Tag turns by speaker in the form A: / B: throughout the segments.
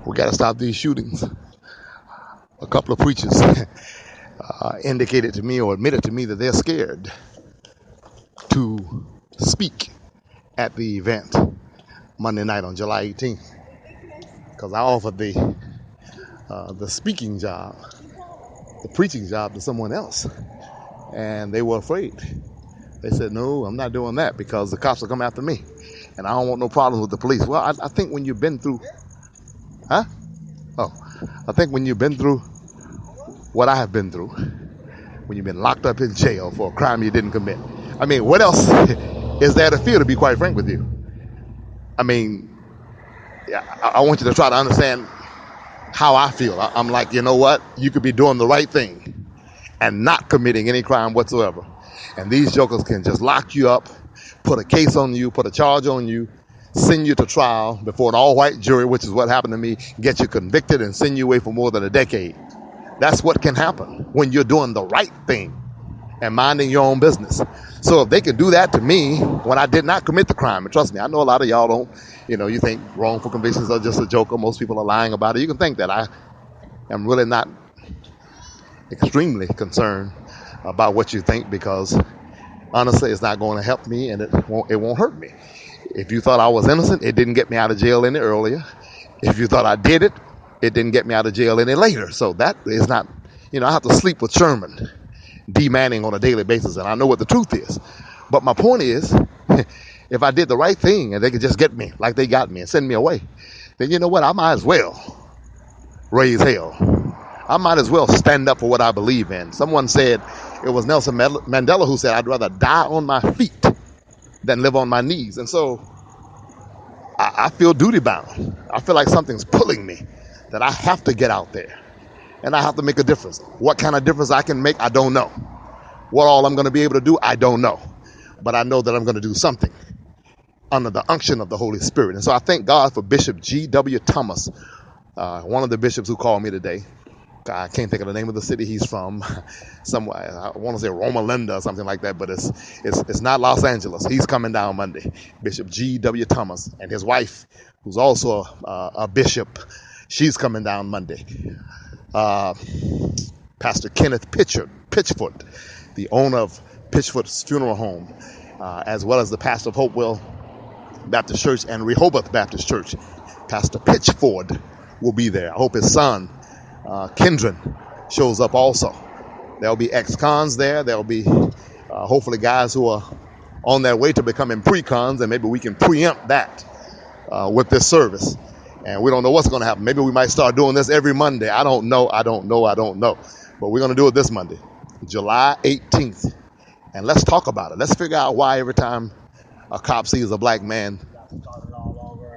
A: We got to stop these shootings. A couple of preachers indicated to me or admitted to me that they're scared to speak at the event Monday night on July 18th because I offered the speaking job, the preaching job to someone else, and they were afraid. They said, no, I'm not doing that because the cops will come after me, and I don't want no problems with the police. Well, I think when you've been through, huh? Oh, I think when you've been through what I have been through, when you've been locked up in jail for a crime you didn't commit. I mean, what else is there to fear, to be quite frank with you? I mean, yeah, I want you to try to understand how I feel. I'm like, you know what? You could be doing the right thing and not committing any crime whatsoever. And these jokers can just lock you up, put a case on you, put a charge on you, send you to trial before an all-white jury, which is what happened to me, get you convicted and send you away for more than a decade. That's what can happen when you're doing the right thing and minding your own business. So if they can do that to me when I did not commit the crime, and trust me, I know a lot of y'all don't, you think wrongful convictions are just a joke or most people are lying about it. You can think that. I am really not extremely concerned about what you think because honestly, it's not going to help me and it won't hurt me. If you thought I was innocent, it didn't get me out of jail any earlier. If you thought I did it, it didn't get me out of jail any later. So that is not, I have to sleep with Sherman, D. Manning on a daily basis, and I know what the truth is. But my point is, if I did the right thing and they could just get me like they got me and send me away, then you know what? I might as well raise hell. I might as well stand up for what I believe in. Someone said, it was Nelson Mandela who said, I'd rather die on my feet than live on my knees. And so I feel duty bound. I feel like something's pulling me, that I have to get out there and I have to make a difference. What kind of difference I can make, I don't know. What all I'm going to be able to do, I don't know. But I know that I'm going to do something under the unction of the Holy Spirit. And so I thank God for Bishop G.W. Thomas, one of the bishops who called me today. I can't think of the name of the city he's from. Somewhere, I want to say Roma Linda or something like that, but it's not Los Angeles. He's coming down Monday. Bishop G.W. Thomas and his wife, who's also a bishop, she's coming down Monday. Pastor Kenneth Pitchford, the owner of Pitchford's Funeral Home, as well as the pastor of Hopewell Baptist Church and Rehoboth Baptist Church, Pastor Pitchford will be there. I hope his son, Kendron, shows up also. There'll be ex-cons there. There'll be hopefully guys who are on their way to becoming pre-cons, and maybe we can preempt that with this service. And we don't know what's going to happen. Maybe we might start doing this every Monday. I don't know. But we're going to do it this Monday, July 18th. And let's talk about it. Let's figure out why every time a cop sees a black man,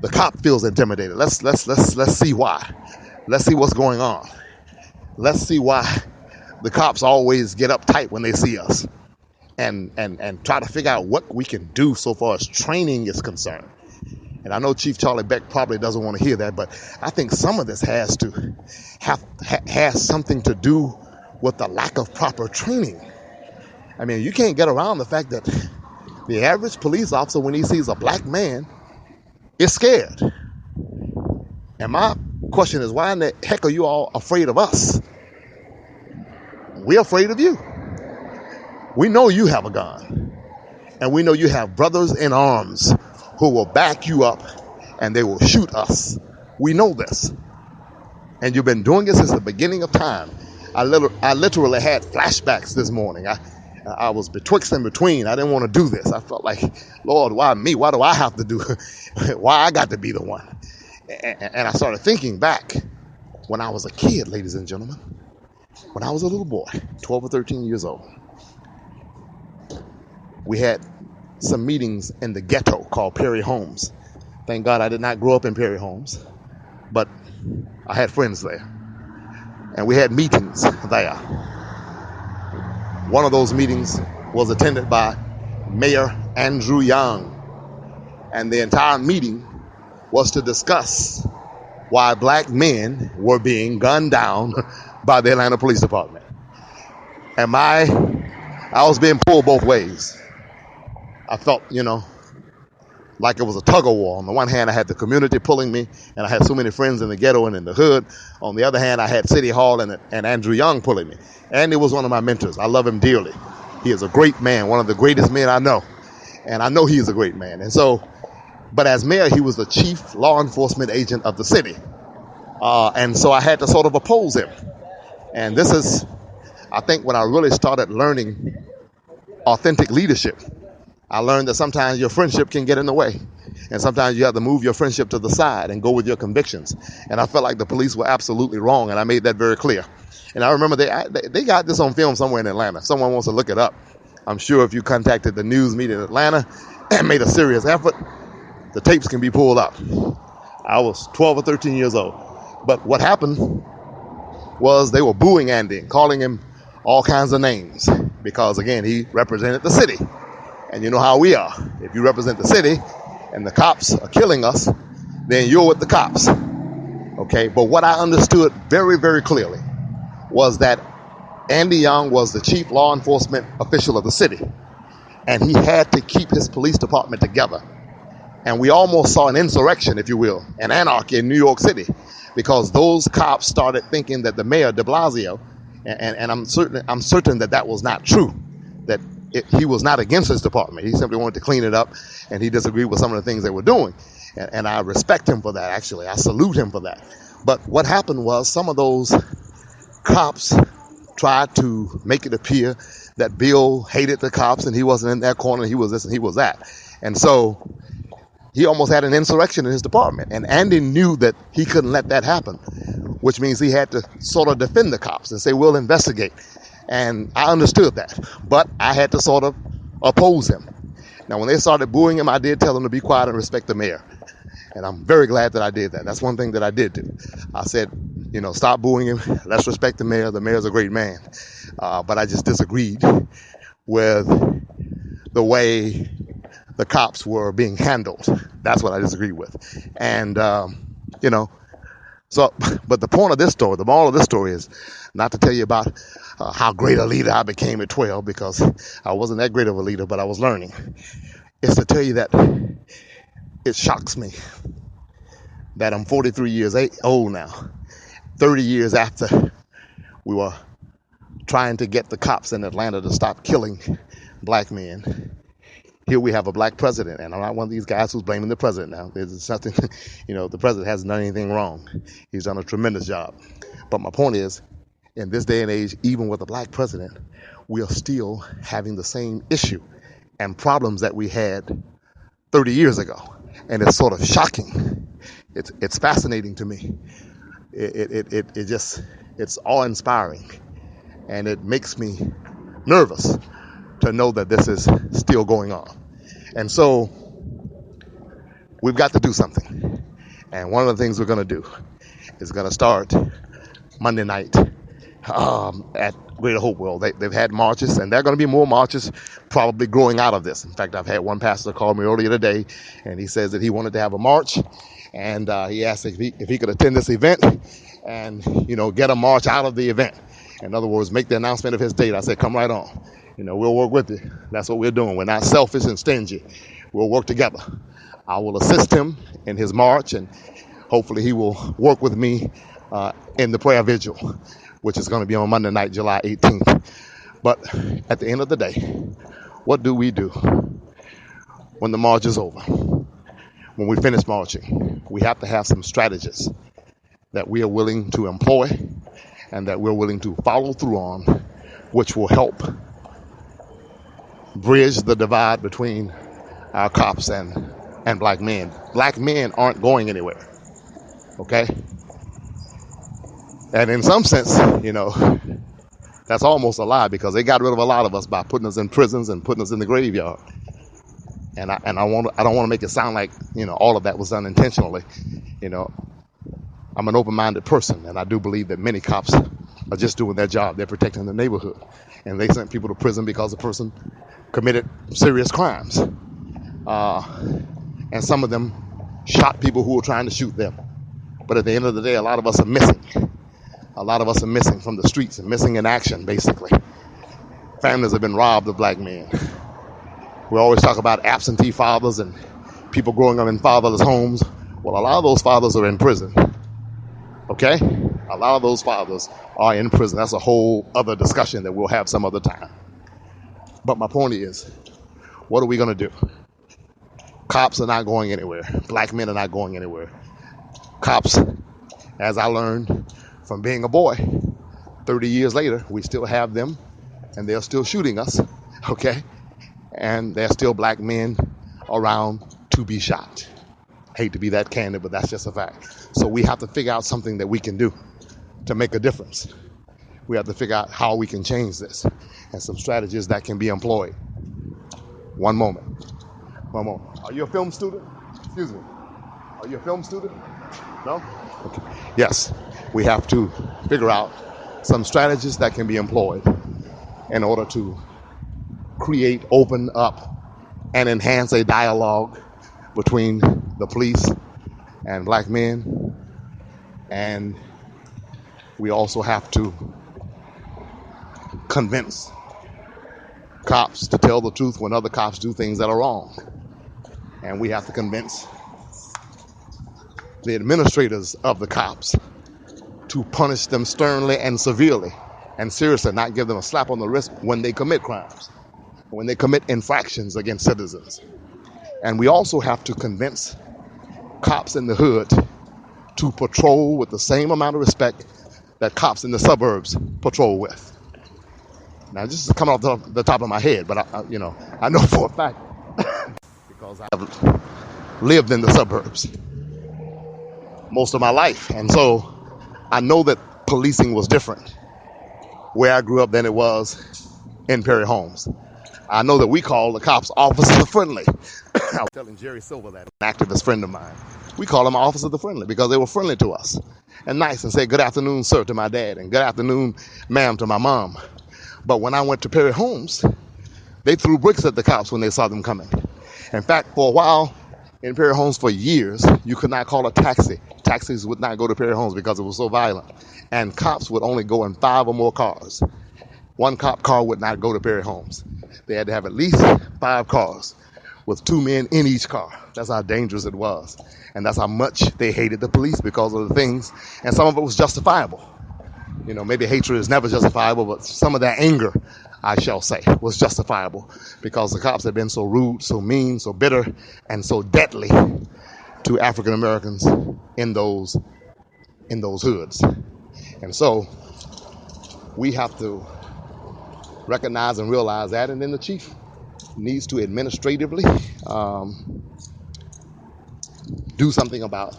A: the cop feels intimidated. Let's see why. Let's see what's going on. Let's see why the cops always get uptight when they see us, and try to figure out what we can do so far as training is concerned. And I know Chief Charlie Beck probably doesn't want to hear that, but I think some of this has something to do with the lack of proper training. I mean, you can't get around the fact that the average police officer, when he sees a black man, is scared. And my question is, why in the heck are you all afraid of us? We're afraid of you. We know you have a gun. And we know you have brothers in arms who will back you up and they will shoot us. We know this. And you've been doing it since the beginning of time. I literally had flashbacks this morning. I was betwixt and between. I didn't want to do this. I felt like, Lord, why me? Why do I have to do it? Why I got to be the one? And I started thinking back when I was a kid, ladies and gentlemen, when I was a little boy, 12 or 13 years old. We had some meetings in the ghetto called Perry Homes. Thank God I did not grow up in Perry Homes, but I had friends there. And we had meetings there. One of those meetings was attended by Mayor Andrew Young. And the entire meeting was to discuss why black men were being gunned down by the Atlanta Police Department. And I was being pulled both ways. I felt, like it was a tug of war. On the one hand, I had the community pulling me, and I had so many friends in the ghetto and in the hood. On the other hand, I had City Hall and Andrew Young pulling me. Andy was one of my mentors. I love him dearly. He is a great man, one of the greatest men I know. And I know he is a great man. And so, but as mayor, he was the chief law enforcement agent of the city. And so I had to sort of oppose him. And this is, I think, when I really started learning authentic leadership. I learned that sometimes your friendship can get in the way. And sometimes you have to move your friendship to the side and go with your convictions. And I felt like the police were absolutely wrong, and I made that very clear. And I remember they got this on film somewhere in Atlanta. If someone wants to look it up, I'm sure if you contacted the news media in Atlanta and made a serious effort, the tapes can be pulled up. I was 12 or 13 years old. But what happened was they were booing Andy and calling him all kinds of names because, again, he represented the city. And you know how we are. If you represent the city and the cops are killing us, then you're with the cops. Okay? But what I understood very, very clearly was that Andy Young was the chief law enforcement official of the city. And he had to keep his police department together. And we almost saw an insurrection, if you will, an anarchy in New York City, because those cops started thinking that the mayor, de Blasio, and I'm certain that was not true, that he was not against his department. He simply wanted to clean it up, and he disagreed with some of the things they were doing. And I respect him for that, actually. I salute him for that. But what happened was some of those cops tried to make it appear that Bill hated the cops, and he wasn't in their corner, he was this and he was that. And so he almost had an insurrection in his department. And Andy knew that he couldn't let that happen, which means he had to sort of defend the cops and say, we'll investigate. And I understood that, but I had to sort of oppose him. Now, when they started booing him, I did tell them to be quiet and respect the mayor. And I'm very glad that I did that. That's one thing that I did do. I said, stop booing him. Let's respect the mayor. The mayor's a great man. But I just disagreed with the way the cops were being handled. That's what I disagreed with. And, but the point of this story, the moral of this story is not to tell you about how great a leader I became at 12, because I wasn't that great of a leader, but I was learning. It's to tell you that it shocks me that I'm 43 years old now, 30 years after we were trying to get the cops in Atlanta to stop killing black men. Here we have a black president, and I'm not one of these guys who's blaming the president now. There's nothing, the president hasn't done anything wrong. He's done a tremendous job. But my point is, in this day and age, even with a black president, we are still having the same issue and problems that we had 30 years ago. And it's sort of shocking. It's fascinating to me. It's awe-inspiring. And it makes me nervous to know that this is still going on. And so we've got to do something. And one of the things we're going to do is going to start Monday night at Greater Hope World. They've had marches, and there are going to be more marches probably growing out of this. In fact, I've had one pastor call me earlier today, and he says that he wanted to have a march, and he asked if he could attend this event and, get a march out of the event. In other words, make the announcement of his date. I said, come right on. We'll work with you. That's what we're doing. We're not selfish and stingy. We'll work together. I will assist him in his march, and hopefully he will work with me in the prayer vigil, which is going to be on Monday night, July 18th. But at the end of the day, what do we do when the march is over? When we finish marching, we have to have some strategies that we are willing to employ and that we're willing to follow through on, which will help bridge the divide between our cops and black men. Black men aren't going anywhere, okay? And in some sense, that's almost a lie, because they got rid of a lot of us by putting us in prisons and putting us in the graveyard. And I don't want to make it sound like, all of that was done intentionally. I'm an open-minded person, and I do believe that many cops are just doing their job. They're protecting the neighborhood. And they sent people to prison because the person committed serious crimes. And some of them shot people who were trying to shoot them. But at the end of the day, a lot of us are missing. A lot of us are missing from the streets and missing in action, basically. Families have been robbed of black men. We always talk about absentee fathers and people growing up in fatherless homes. Well, a lot of those fathers are in prison. Okay? A lot of those fathers are in prison. That's a whole other discussion that we'll have some other time. But my point is, what are we going to do? Cops are not going anywhere. Black men are not going anywhere. Cops, as I learned from being a boy, 30 years later, we still have them, and they're still shooting us, okay? And there's still black men around to be shot. Hate to be that candid, but that's just a fact. So we have to figure out something that we can do to make a difference. We have to figure out how we can change this and some strategies that can be employed. One moment. Are you a film student? Excuse me. Are you a film student? No? Okay. Yes. We have to figure out some strategies that can be employed in order to create, open up, and enhance a dialogue between the police and black men. And we also have to convince cops to tell the truth when other cops do things that are wrong. And we have to convince the administrators of the cops to punish them sternly and severely and seriously, not give them a slap on the wrist when they commit crimes, when they commit infractions against citizens. And we also have to convince cops in the hood to patrol with the same amount of respect that cops in the suburbs patrol with. Now, this is coming off the top of my head, but I know for a fact because I've lived in the suburbs most of my life, and so I know that policing was different where I grew up than it was in Perry Homes. I know that we call the cops Officer Friendly. I was telling Jerry Silver, that an activist friend of mine, we call them Officer the Friendly because they were friendly to us and nice and say good afternoon, sir, to my dad, and good afternoon, ma'am, to my mom. But when I went to Perry Homes, they threw bricks at the cops when they saw them coming. In fact, for a while in Perry Homes, for years, you could not call a taxi. Taxis would not go to Perry Homes because it was so violent. And cops would only go in 5 or more cars. One cop car would not go to Perry Homes. They had to have at least 5 cars with 2 men in each car. That's how dangerous it was. And that's how much they hated the police because of the things. And some of it was justifiable. Maybe hatred is never justifiable, but some of that anger, I shall say, was justifiable because the cops had been so rude, so mean, so bitter, and so deadly to African Americans in those hoods. And so we have to recognize and realize that, and then the chief needs to administratively do something about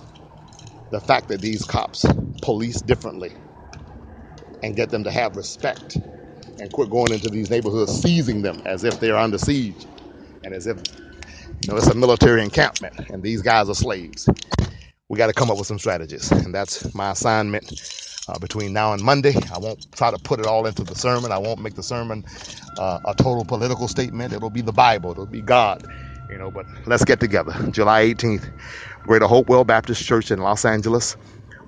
A: the fact that these cops police differently and get them to have respect and quit going into these neighborhoods seizing them as if they're under siege and as if it's a military encampment and these guys are slaves. We got to come up with some strategies, and that's my assignment between now and Monday. I won't try to put it all into the sermon. I won't make the sermon a total political statement. It'll be the Bible. It'll be God. But let's get together. July 18th, Greater Hopewell Baptist Church in Los Angeles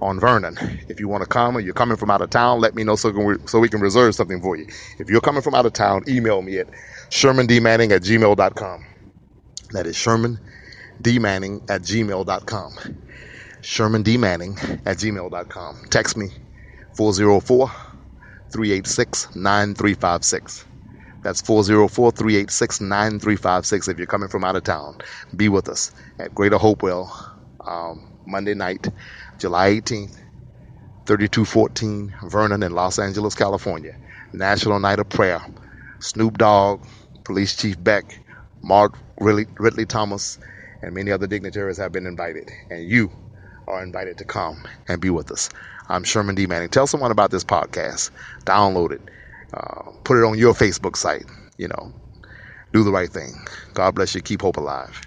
A: on Vernon. If you want to come or you're coming from out of town, let me know so we can reserve something for you. If you're coming from out of town, email me at shermandmanning@gmail.com. That is shermandmanning@gmail.com. shermandmanning@gmail.com. Text me 404-386-9356. That's 404-386-9356 if you're coming from out of town. Be with us at Greater Hopewell Monday night, July 18th, 3214 Vernon in Los Angeles, California. National Night of Prayer. Snoop Dogg, Police Chief Beck, Mark Ridley Thomas, and many other dignitaries have been invited. And you are invited to come and be with us. I'm Sherman D. Manning. Tell someone about this podcast. Download it. Put it on your Facebook site. Do the right thing. God bless you. Keep hope alive.